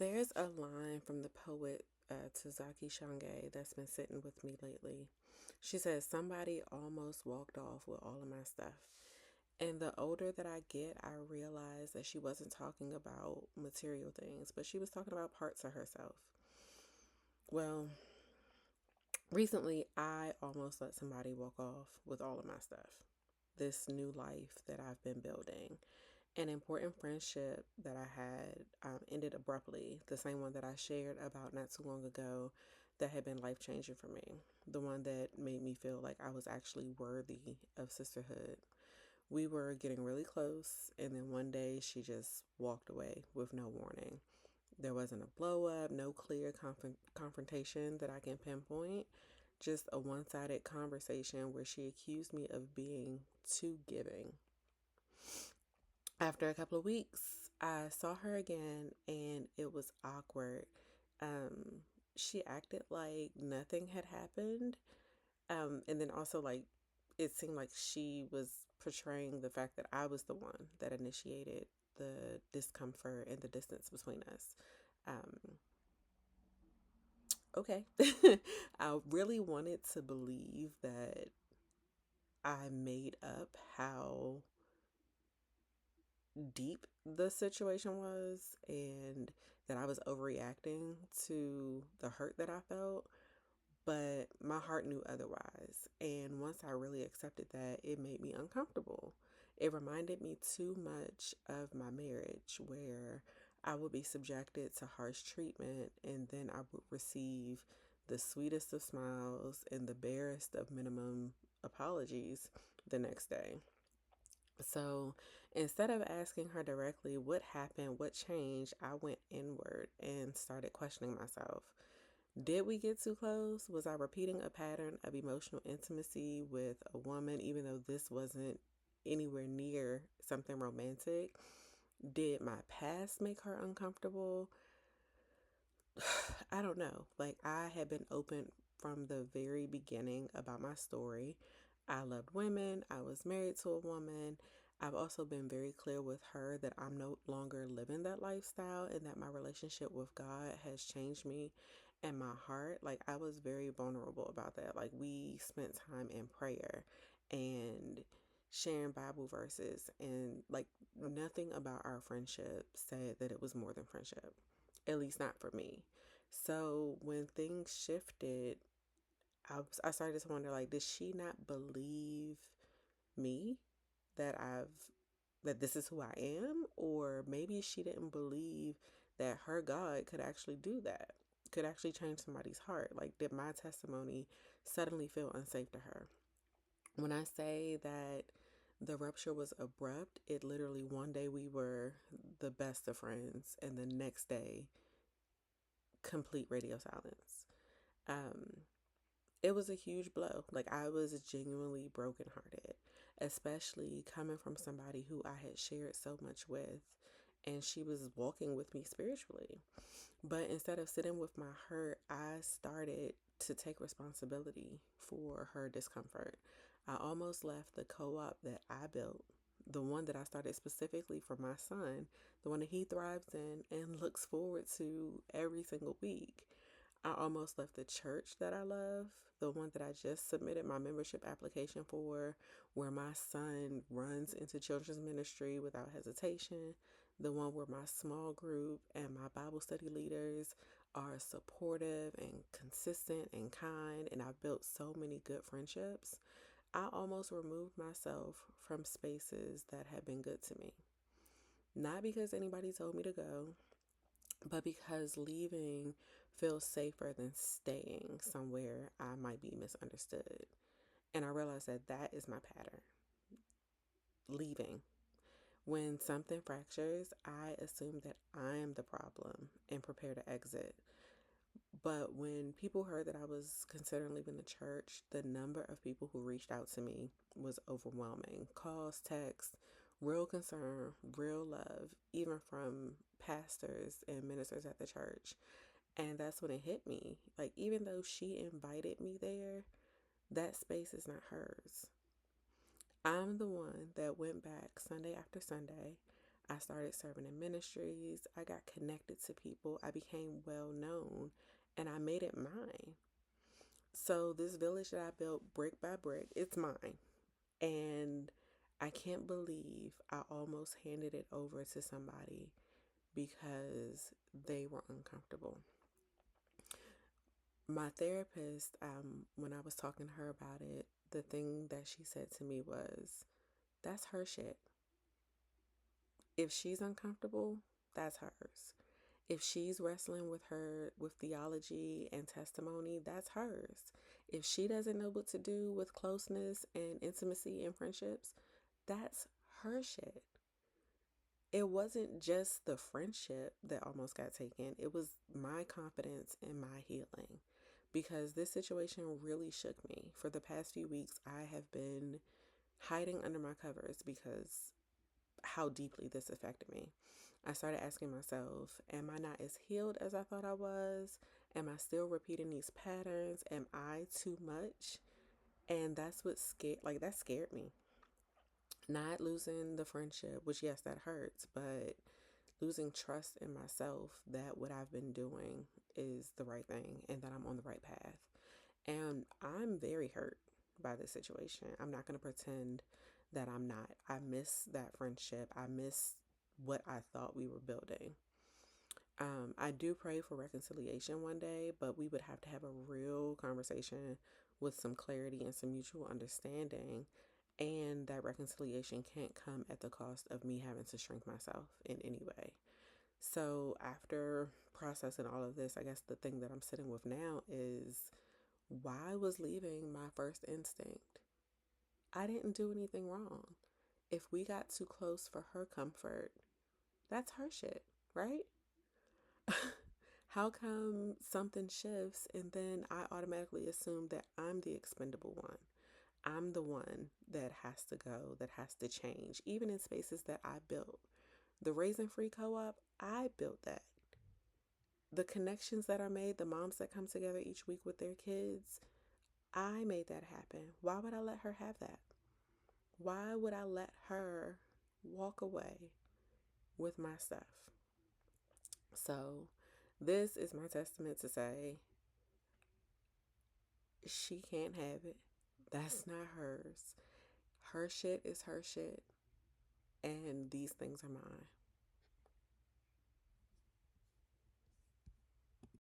There's a line from the poet Tazaki Shange that's been sitting with me lately. She says, "Somebody almost walked off with all of my stuff." And the older that I get, I realize that she wasn't talking about material things, but she was talking about parts of herself. Well, recently I almost let somebody walk off with all of my stuff. This new life that I've been building. An important friendship that I had ended abruptly, the same one that I shared about not too long ago that had been life changing for me, the one that made me feel like I was actually worthy of sisterhood. We were getting really close, and then one day she just walked away with no warning. There wasn't a blow up, no clear confrontation that I can pinpoint, just a one sided conversation where she accused me of being too giving. After a couple of weeks, I saw her again and it was awkward. Um, she acted like nothing had happened. And then also, like, it seemed like she was portraying the fact that I was the one that initiated the discomfort and the distance between us. Um, okay. I really wanted to believe that I made up how deep the situation was and that I was overreacting to the hurt that I felt, but my heart knew otherwise. And once I really accepted that, it made me uncomfortable. It reminded me too much of my marriage, where I would be subjected to harsh treatment and then I would receive the sweetest of smiles and the barest of minimum apologies the next day. So instead of asking her directly what happened, what changed, I went inward and started questioning myself. Did we get too close? Was I repeating a pattern of emotional intimacy with a woman, even though this wasn't anywhere near something romantic? Did my past make her uncomfortable? I don't know. Like, I had been open from the very beginning about my story. I loved women. I was married to a woman. I've also been very clear with her that I'm no longer living that lifestyle and that my relationship with God has changed me and my heart. Like, I was very vulnerable about that. Like, we spent time in prayer and sharing Bible verses, and like, nothing about our friendship said that it was more than friendship, at least not for me. So when things shifted, I started to wonder, like, did she not believe me that that this is who I am? Or maybe she didn't believe that her God could actually do that, could actually change somebody's heart. Like, did my testimony suddenly feel unsafe to her? When I say that the rupture was abrupt, it literally, one day we were the best of friends, and the next day, complete radio silence. Um, it was a huge blow. Like, I was genuinely brokenhearted, especially coming from somebody who I had shared so much with, and she was walking with me spiritually. But instead of sitting with my hurt, I started to take responsibility for her discomfort. I almost left the co op that I built, the one that I started specifically for my son, the one that he thrives in and looks forward to every single week. I almost left the church that I love, the one that I just submitted my membership application for, where my son runs into children's ministry without hesitation, the one where my small group and my Bible study leaders are supportive and consistent and kind, and I've built so many good friendships. I almost removed myself from spaces that had been good to me. Not because anybody told me to go, but because leaving feels safer than staying somewhere I might be misunderstood. And I realized that that is my pattern, leaving. When something fractures, I assume that I am the problem and prepare to exit. But when people heard that I was considering leaving the church, the number of people who reached out to me was overwhelming. Calls, texts, real concern, real love, even from pastors and ministers at the church. And that's when it hit me. Like, even though she invited me there, that space is not hers. I'm the one that went back Sunday after Sunday. I started serving in ministries. I got connected to people. I became well known and I made it mine. So this village that I built brick by brick, it's mine. And I can't believe I almost handed it over to somebody because they were uncomfortable. My therapist, when I was talking to her about it, the thing that she said to me was, that's her shit. If she's uncomfortable, that's hers. If she's wrestling with theology and testimony, that's hers. If she doesn't know what to do with closeness and intimacy and friendships, that's her shit. It wasn't just the friendship that almost got taken, it was my confidence and my healing. Because this situation really shook me. For the past few weeks, I have been hiding under my covers because how deeply this affected me. I started asking myself, am I not as healed as I thought I was? Am I still repeating these patterns? Am I too much? And that's what that scared me. Not losing the friendship, which yes, that hurts, but losing trust in myself that what I've been doing is the right thing and that I'm on the right path. And I'm very hurt by this situation. I'm not going to pretend that I'm not. I miss that friendship. I miss what I thought we were building. I do pray for reconciliation one day, but we would have to have a real conversation with some clarity and some mutual understanding. And that reconciliation can't come at the cost of me having to shrink myself in any way. So, after processing all of this, I guess the thing that I'm sitting with now is why was leaving my first instinct? I didn't do anything wrong. If we got too close for her comfort, that's her shit, right? How come something shifts and then I automatically assume that I'm the expendable one? I'm the one that has to go, that has to change, even in spaces that I built. The Raisin Free Co op, I built that. The connections that are made, the moms that come together each week with their kids, I made that happen. Why would I let her have that? Why would I let her walk away with my stuff? So, this is my testament to say she can't have it. That's not hers. Her shit is her shit, and these things are mine.